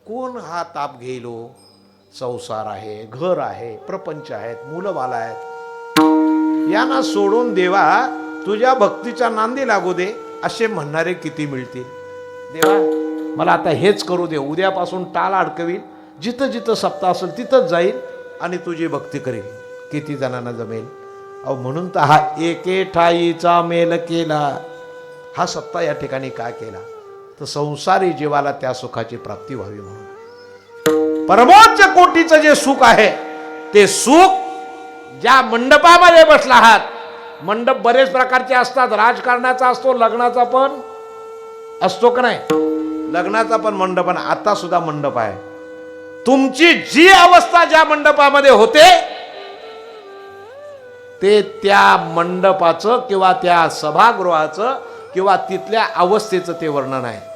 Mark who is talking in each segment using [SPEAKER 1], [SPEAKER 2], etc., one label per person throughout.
[SPEAKER 1] कोण हा ताप घेईल हो? संसार आहे, घर आहे, प्रपंच आहेत, मुलं बाळ आहेत, यांना सोडून देवा तुझ्या भक्तीच्या नांदी लागू दे असे म्हणणारे किती मिळतील. देवा मला आता हेच करू दे, उद्यापासून टाळ अडकवील, जिथं जिथं सप्ताह असेल तिथंच जाईल आणि तुझी भक्ती करेल. किती जणांना जमेल? अहो म्हणून तर हा एके ठाईचा मेल केला, हा सप्ताह या ठिकाणी का केला? तर संसारी जीवाला त्या सुखाची प्राप्ती व्हावी म्हणून. परमोच्च कोटीचं जे सुख आहे ते सुख ज्या मंडपामध्ये बसला आहात. मंडप बरेच प्रकारचे असतात, राजकारणाचा असतो, लग्नाचा पण असतो का नाही? लग्नाचा पण मंडप, आता सुद्धा मंडप आहे. तुमची जी अवस्था ज्या मंडपामध्ये होते ते त्या मंडपाचं किंवा त्या सभागृहाचं किंवा तिथल्या अवस्थेचं ते वर्णन आहे.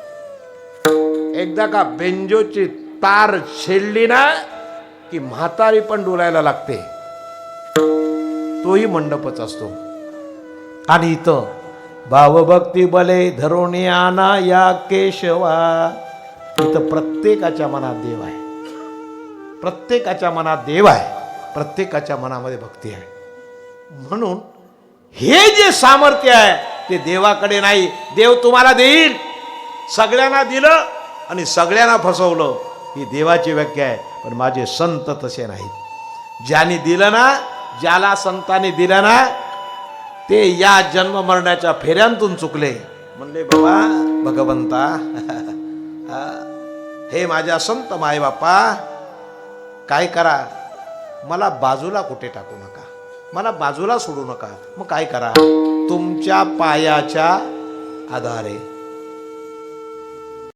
[SPEAKER 1] एकदा का बेंजोची तार छेडली ना की म्हातारी पण डोलायला लागते, तोही मंडपच असतो. आणि इथं भावभक्ती बले धरून आना या केशवा, इथं प्रत्येकाच्या मनात देव आहे, प्रत्येकाच्या मनात देव आहे, प्रत्येकाच्या मनामध्ये भक्ती आहे. म्हणून हे जे सामर्थ्य आहे ते देवाकडे नाही. देव तुम्हाला देईल, सगळ्यांना दिलं आणि सगळ्यांना फसवलं, ही देवाची व्याख्या आहे. पण माझे संत तसे नाहीत. ज्यांनी दिलं ना, ज्याला संतांनी दिलं ना, ते या जन्म मरणाच्या फेऱ्यांतून चुकले. म्हणले बाबा भगवंता हे माझ्या संत माय बापा काय करा, मला बाजूला कुठे टाकू नका, मला बाजूला सोडू नका. मग काय करा? तुमच्या पायाच्या आधारे